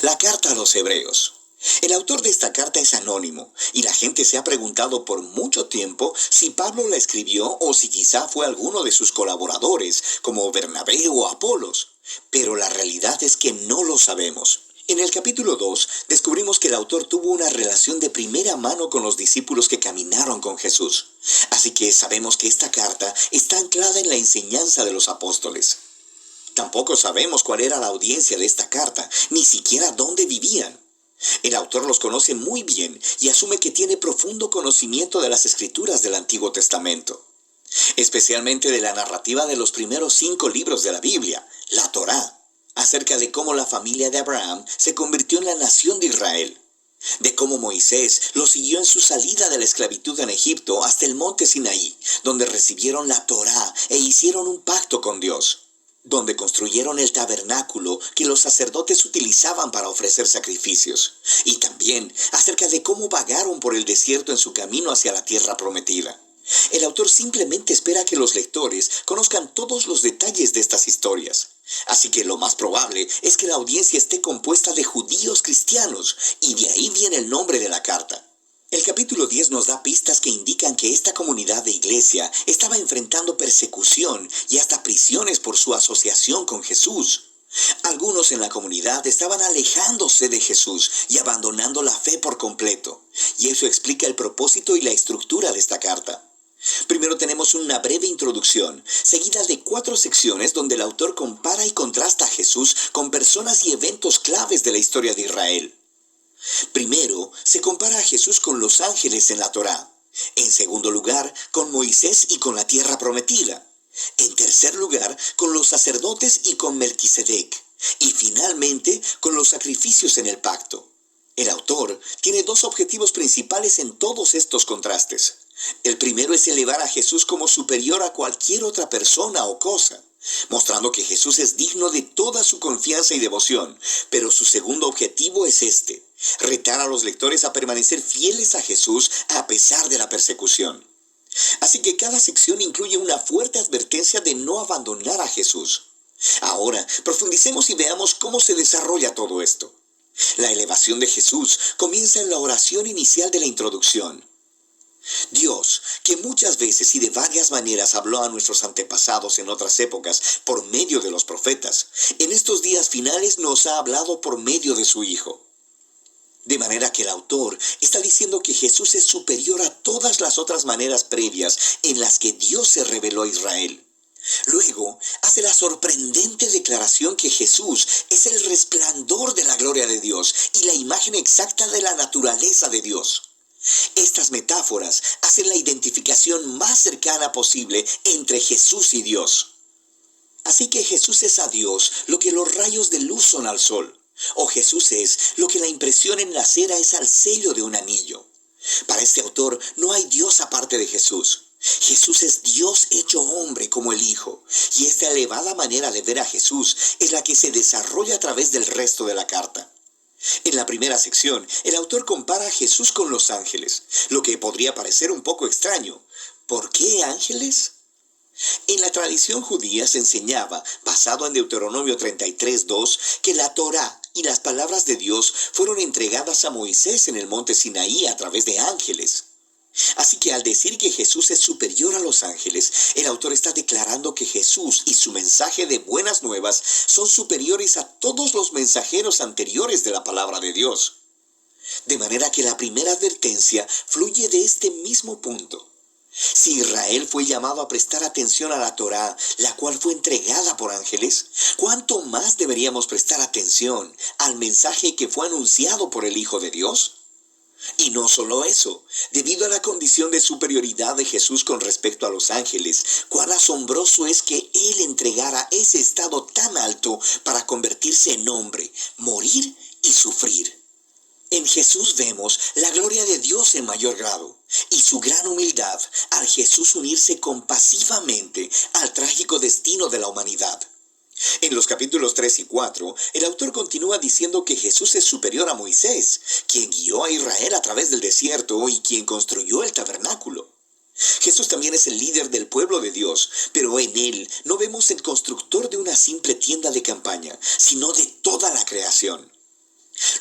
La carta a los Hebreos. El autor de esta carta es anónimo, y la gente se ha preguntado por mucho tiempo si Pablo la escribió o si quizá fue alguno de sus colaboradores, como Bernabé o Apolos. Pero la realidad es que no lo sabemos. En el capítulo 2 descubrimos que el autor tuvo una relación de primera mano con los discípulos que caminaron con Jesús. Así que sabemos que esta carta está anclada en la enseñanza de los apóstoles. Tampoco sabemos cuál era la audiencia de esta carta, ni siquiera dónde vivían. El autor los conoce muy bien y asume que tiene profundo conocimiento de las escrituras del Antiguo Testamento, especialmente de la narrativa de los primeros 5 libros de la Biblia, la Torá, acerca de cómo la familia de Abraham se convirtió en la nación de Israel, de cómo Moisés los siguió en su salida de la esclavitud en Egipto hasta el monte Sinaí, donde recibieron la Torá e hicieron un pacto con Dios, donde construyeron el tabernáculo que los sacerdotes utilizaban para ofrecer sacrificios, y también acerca de cómo vagaron por el desierto en su camino hacia la tierra prometida. El autor simplemente espera que los lectores conozcan todos los detalles de estas historias, así que lo más probable es que la audiencia esté compuesta de judíos cristianos, y de ahí viene el nombre de la carta. El capítulo 10 nos da pistas que indican que esta comunidad de iglesia estaba enfrentando persecución y hasta prisiones por su asociación con Jesús. Algunos en la comunidad estaban alejándose de Jesús y abandonando la fe por completo, y eso explica el propósito y la estructura de esta carta. Primero tenemos una breve introducción, seguida de 4 secciones donde el autor compara y contrasta a Jesús con personas y eventos claves de la historia de Israel. Primero, se compara a Jesús con los ángeles en la Torá. En segundo lugar, con Moisés y con la tierra prometida. En tercer lugar, con los sacerdotes y con Melquisedec. Y finalmente, con los sacrificios en el pacto. El autor tiene 2 objetivos principales en todos estos contrastes. El primero es elevar a Jesús como superior a cualquier otra persona o cosa, mostrando que Jesús es digno de toda su confianza y devoción. Pero su segundo objetivo es retar a los lectores a permanecer fieles a Jesús a pesar de la persecución. Así que cada sección incluye una fuerte advertencia de no abandonar a Jesús. Ahora, profundicemos y veamos cómo se desarrolla todo esto. La elevación de Jesús comienza en la oración inicial de la introducción. Dios, que muchas veces y de varias maneras habló a nuestros antepasados en otras épocas por medio de los profetas, en estos días finales nos ha hablado por medio de su Hijo. De manera que el autor está diciendo que Jesús es superior a todas las otras maneras previas en las que Dios se reveló a Israel. Luego, hace la sorprendente declaración que Jesús es el resplandor de la gloria de Dios y la imagen exacta de la naturaleza de Dios. Estas metáforas hacen la identificación más cercana posible entre Jesús y Dios. Así que Jesús es a Dios lo que los rayos de luz son al sol. O Jesús es lo que la impresión en la cera es al sello de un anillo. Para este autor no hay Dios aparte de Jesús. Jesús es Dios hecho hombre como el Hijo, y esta elevada manera de ver a Jesús es la que se desarrolla a través del resto de la carta. En la primera sección, el autor compara a Jesús con los ángeles, lo que podría parecer un poco extraño. ¿Por qué ángeles? En la tradición judía se enseñaba, basado en Deuteronomio 33:2, que la Torá y las palabras de Dios fueron entregadas a Moisés en el monte Sinaí a través de ángeles. Así que al decir que Jesús es superior a los ángeles, el autor está declarando que Jesús y su mensaje de buenas nuevas son superiores a todos los mensajeros anteriores de la palabra de Dios. De manera que la primera advertencia fluye de este mismo punto. Si Israel fue llamado a prestar atención a la Torá, la cual fue entregada por ángeles, ¿cuánto más deberíamos prestar atención al mensaje que fue anunciado por el Hijo de Dios? Y no solo eso, debido a la condición de superioridad de Jesús con respecto a los ángeles, cuán asombroso es que Él entregara ese estado tan alto para convertirse en hombre, morir y sufrir. En Jesús vemos la gloria de Dios en mayor grado y su gran humildad al Jesús unirse compasivamente al trágico destino de la humanidad. En los capítulos 3 y 4, el autor continúa diciendo que Jesús es superior a Moisés, quien guió a Israel a través del desierto y quien construyó el tabernáculo. Jesús también es el líder del pueblo de Dios, pero en él no vemos el constructor de una simple tienda de campaña, sino de toda la creación.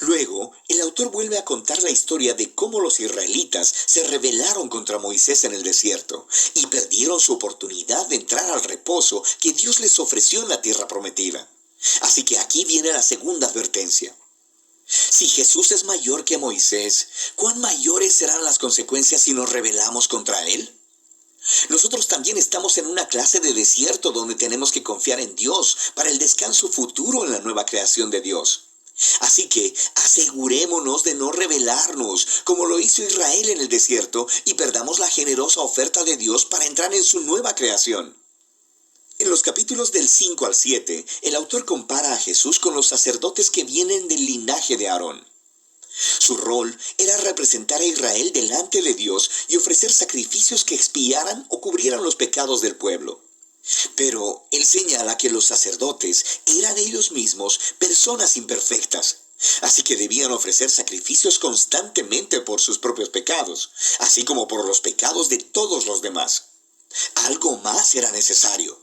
Luego, el autor vuelve a contar la historia de cómo los israelitas se rebelaron contra Moisés en el desierto y perdieron su oportunidad de entrar al reposo que Dios les ofreció en la tierra prometida. Así que aquí viene la segunda advertencia. Si Jesús es mayor que Moisés, ¿cuán mayores serán las consecuencias si nos rebelamos contra él? Nosotros también estamos en una clase de desierto donde tenemos que confiar en Dios para el descanso futuro en la nueva creación de Dios. Así que asegurémonos de no rebelarnos como lo hizo Israel en el desierto y perdamos la generosa oferta de Dios para entrar en su nueva creación. En los capítulos del 5 al 7, el autor compara a Jesús con los sacerdotes que vienen del linaje de Aarón. Su rol era representar a Israel delante de Dios y ofrecer sacrificios que expiaran o cubrieran los pecados del pueblo. Pero él señala que los sacerdotes eran ellos mismos personas imperfectas, así que debían ofrecer sacrificios constantemente por sus propios pecados, así como por los pecados de todos los demás. Algo más era necesario,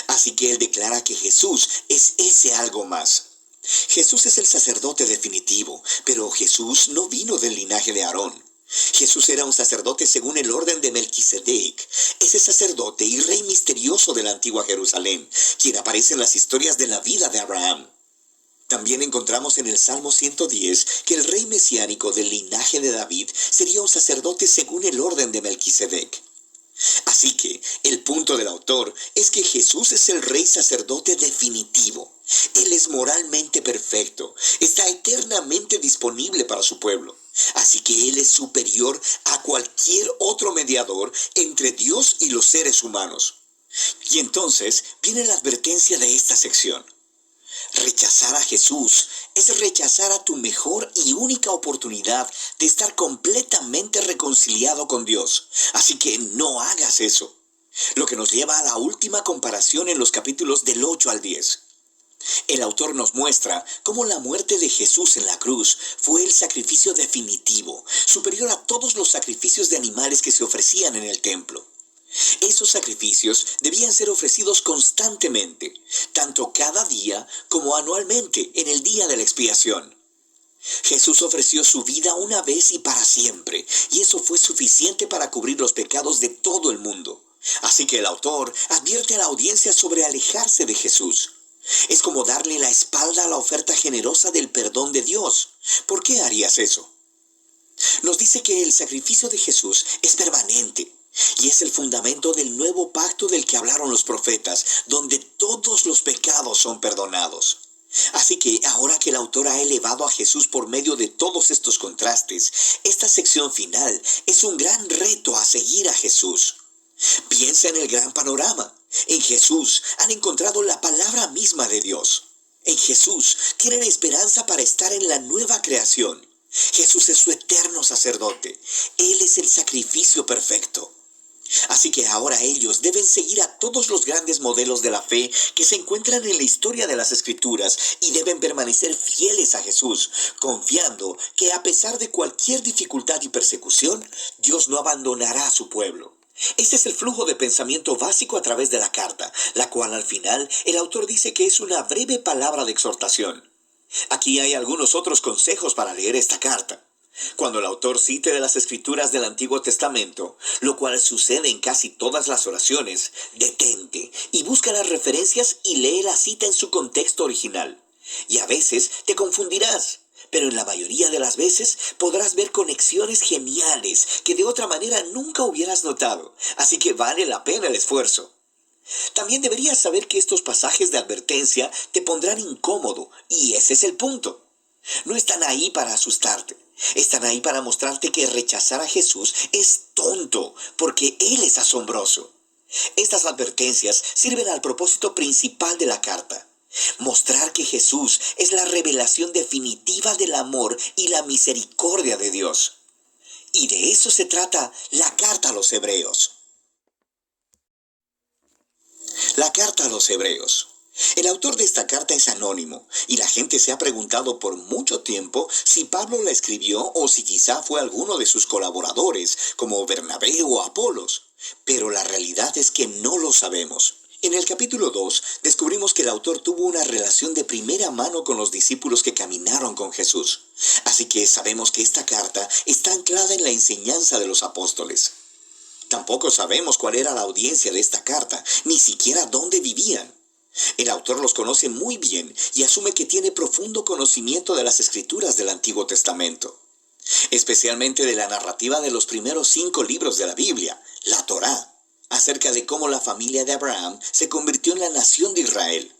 así que él declara que Jesús es ese algo más. Jesús es el sacerdote definitivo, pero Jesús no vino del linaje de Aarón. Jesús era un sacerdote según el orden de Melquisedec, ese sacerdote y rey misterioso de la antigua Jerusalén, quien aparece en las historias de la vida de Abraham. También encontramos en el Salmo 110 que el rey mesiánico del linaje de David sería un sacerdote según el orden de Melquisedec. Así que el punto del autor es que Jesús es el rey sacerdote definitivo. Él es moralmente perfecto, está eternamente disponible para su pueblo. Así que Él es superior a cualquier otro mediador entre Dios y los seres humanos. Y entonces viene la advertencia de esta sección. Rechazar a Jesús es rechazar a tu mejor y única oportunidad de estar completamente reconciliado con Dios. Así que no hagas eso. Lo que nos lleva a la última comparación en los capítulos del 8 al 10. El autor nos muestra cómo la muerte de Jesús en la cruz fue el sacrificio definitivo, superior a todos los sacrificios de animales que se ofrecían en el templo. Esos sacrificios debían ser ofrecidos constantemente, tanto cada día como anualmente en el día de la expiación. Jesús ofreció su vida una vez y para siempre, y eso fue suficiente para cubrir los pecados de todo el mundo. Así que el autor advierte a la audiencia sobre alejarse de Jesús. Es como darle la espalda a la oferta generosa del perdón de Dios. ¿Por qué harías eso? Nos dice que el sacrificio de Jesús es permanente y es el fundamento del nuevo pacto del que hablaron los profetas, donde todos los pecados son perdonados. Así que ahora que el autor ha elevado a Jesús por medio de todos estos contrastes, esta sección final es un gran reto a seguir a Jesús. Piensa en el gran panorama. En Jesús han encontrado la palabra misma de Dios. En Jesús tienen esperanza para estar en la nueva creación. Jesús es su eterno sacerdote. Él es el sacrificio perfecto. Así que ahora ellos deben seguir a todos los grandes modelos de la fe que se encuentran en la historia de las Escrituras y deben permanecer fieles a Jesús, confiando que a pesar de cualquier dificultad y persecución, Dios no abandonará a su pueblo. Este es el flujo de pensamiento básico a través de la carta, la cual al final el autor dice que es una breve palabra de exhortación. Aquí hay algunos otros consejos para leer esta carta. Cuando el autor cite de las escrituras del Antiguo Testamento, lo cual sucede en casi todas las oraciones, detente y busca las referencias y lee la cita en su contexto original. Y a veces te confundirás, pero en la mayoría de las veces podrás ver conexiones geniales que de otra manera nunca hubieras notado, así que vale la pena el esfuerzo. También deberías saber que estos pasajes de advertencia te pondrán incómodo, y ese es el punto. No están ahí para asustarte. Están ahí para mostrarte que rechazar a Jesús es tonto, porque Él es asombroso. Estas advertencias sirven al propósito principal de la carta: mostrar que Jesús es la revelación definitiva del amor y la misericordia de Dios. Y de eso se trata la carta a los Hebreos. La carta a los Hebreos. El autor de esta carta es anónimo, y la gente se ha preguntado por mucho tiempo si Pablo la escribió o si quizá fue alguno de sus colaboradores, como Bernabé o Apolos. Pero la realidad es que no lo sabemos. En el capítulo 2 descubrimos que el autor tuvo una relación de primera mano con los discípulos que caminaron con Jesús. Así que sabemos que esta carta está anclada en la enseñanza de los apóstoles. Tampoco sabemos cuál era la audiencia de esta carta, ni siquiera dónde vivían. El autor los conoce muy bien y asume que tiene profundo conocimiento de las escrituras del Antiguo Testamento, especialmente de la narrativa de los primeros 5 libros de la Biblia, la Torá, acerca de cómo la familia de Abraham se convirtió en la nación de Israel,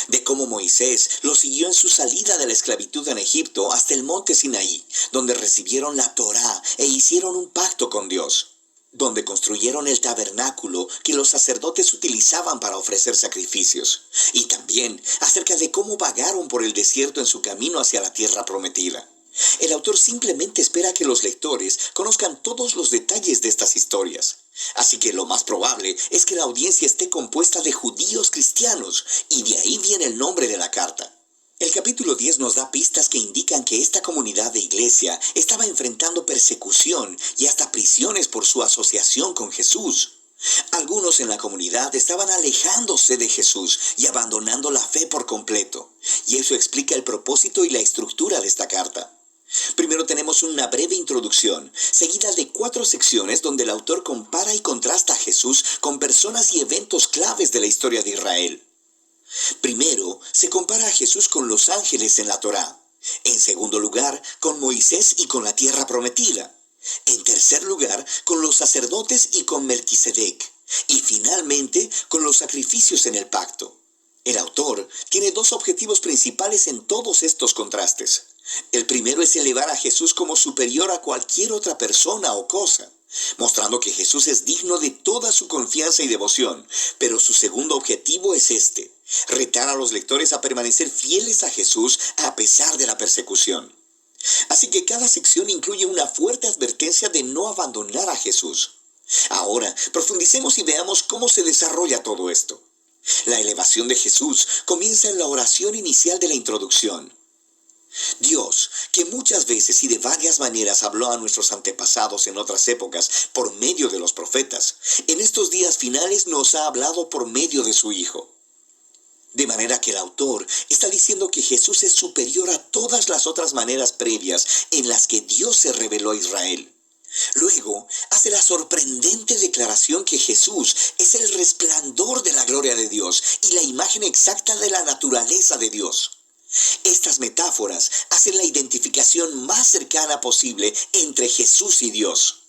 de cómo Moisés lo siguió en su salida de la esclavitud en Egipto hasta el monte Sinaí, donde recibieron la Torá e hicieron un pacto con Dios, donde construyeron el tabernáculo que los sacerdotes utilizaban para ofrecer sacrificios, y también acerca de cómo vagaron por el desierto en su camino hacia la tierra prometida. El autor simplemente espera que los lectores conozcan todos los detalles de estas historias. Así que lo más probable es que la audiencia esté compuesta de judíos cristianos, y de ahí viene el nombre de la carta. El capítulo 10 nos da pistas que indican que esta comunidad de iglesia estaba enfrentando persecución y hasta prisiones por su asociación con Jesús. Algunos en la comunidad estaban alejándose de Jesús y abandonando la fe por completo, y eso explica el propósito y la estructura de esta carta. Primero tenemos una breve introducción, seguida de 4 secciones donde el autor compara y contrasta a Jesús con personas y eventos claves de la historia de Israel. Primero, se compara a Jesús con los ángeles en la Torá. En segundo lugar, con Moisés y con la tierra prometida. En tercer lugar, con los sacerdotes y con Melquisedec. Y finalmente, con los sacrificios en el pacto. El autor tiene 2 objetivos principales en todos estos contrastes. El primero es elevar a Jesús como superior a cualquier otra persona o cosa, mostrando que Jesús es digno de toda su confianza y devoción. Pero su segundo objetivo es retar a los lectores a permanecer fieles a Jesús a pesar de la persecución. Así que cada sección incluye una fuerte advertencia de no abandonar a Jesús. Ahora, profundicemos y veamos cómo se desarrolla todo esto. La elevación de Jesús comienza en la oración inicial de la introducción. Dios, que muchas veces y de varias maneras habló a nuestros antepasados en otras épocas por medio de los profetas, en estos días finales nos ha hablado por medio de su Hijo. De manera que el autor está diciendo que Jesús es superior a todas las otras maneras previas en las que Dios se reveló a Israel. Luego, hace la sorprendente declaración que Jesús es el resplandor de la gloria de Dios y la imagen exacta de la naturaleza de Dios. Estas metáforas hacen la identificación más cercana posible entre Jesús y Dios.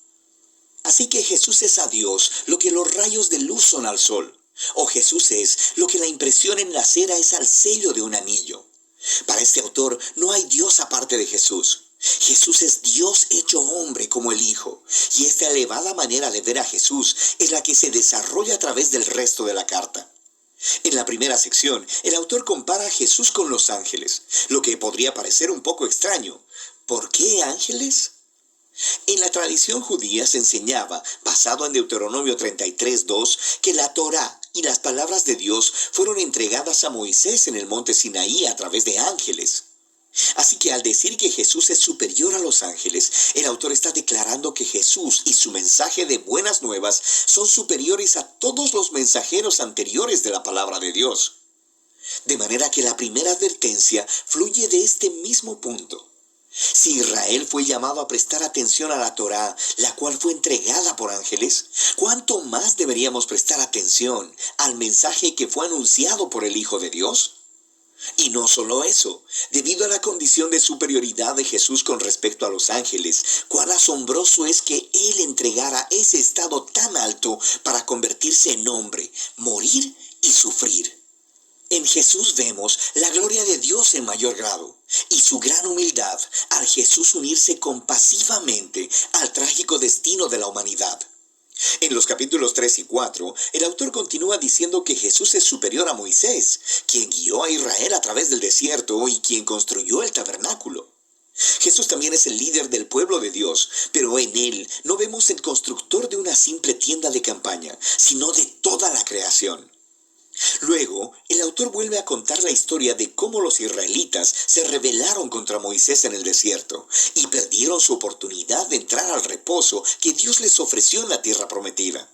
Así que Jesús es a Dios lo que los rayos de luz son al sol, o Jesús es lo que la impresión en la cera es al sello de un anillo. Para este autor no hay Dios aparte de Jesús. Jesús es Dios hecho hombre como el Hijo, y esta elevada manera de ver a Jesús es la que se desarrolla a través del resto de la carta. En la primera sección, el autor compara a Jesús con los ángeles, lo que podría parecer un poco extraño. ¿Por qué ángeles? En la tradición judía se enseñaba, basado en Deuteronomio 33:2, que la Torá y las palabras de Dios fueron entregadas a Moisés en el monte Sinaí a través de ángeles. Así que al decir que Jesús es superior a los ángeles, el autor está declarando que Jesús y su mensaje de buenas nuevas son superiores a todos los mensajeros anteriores de la palabra de Dios. De manera que la primera advertencia fluye de este mismo punto. Si Israel fue llamado a prestar atención a la Torá, la cual fue entregada por ángeles, ¿cuánto más deberíamos prestar atención al mensaje que fue anunciado por el Hijo de Dios? Y no solo eso, debido a la condición de superioridad de Jesús con respecto a los ángeles, cuán asombroso es que Él entregara ese estado tan alto para convertirse en hombre, morir y sufrir. En Jesús vemos la gloria de Dios en mayor grado y su gran humildad al Jesús unirse compasivamente al trágico destino de la humanidad. En los capítulos 3 y 4, el autor continúa diciendo que Jesús es superior a Moisés, quien guió a Israel a través del desierto y quien construyó el tabernáculo. Jesús también es el líder del pueblo de Dios, pero en él no vemos el constructor de una simple tienda de campaña, sino de toda la creación. Luego, el autor vuelve a contar la historia de cómo los israelitas se rebelaron contra Moisés en el desierto y perdieron su oportunidad de entrar al reposo que Dios les ofreció en la tierra prometida.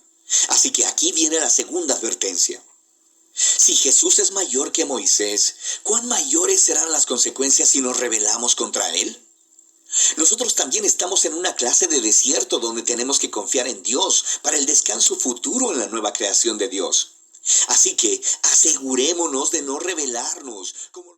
Así que aquí viene la segunda advertencia. Si Jesús es mayor que Moisés, ¿cuán mayores serán las consecuencias si nos rebelamos contra Él? Nosotros también estamos en una clase de desierto donde tenemos que confiar en Dios para el descanso futuro en la nueva creación de Dios. Así que asegurémonos de no rebelarnos, como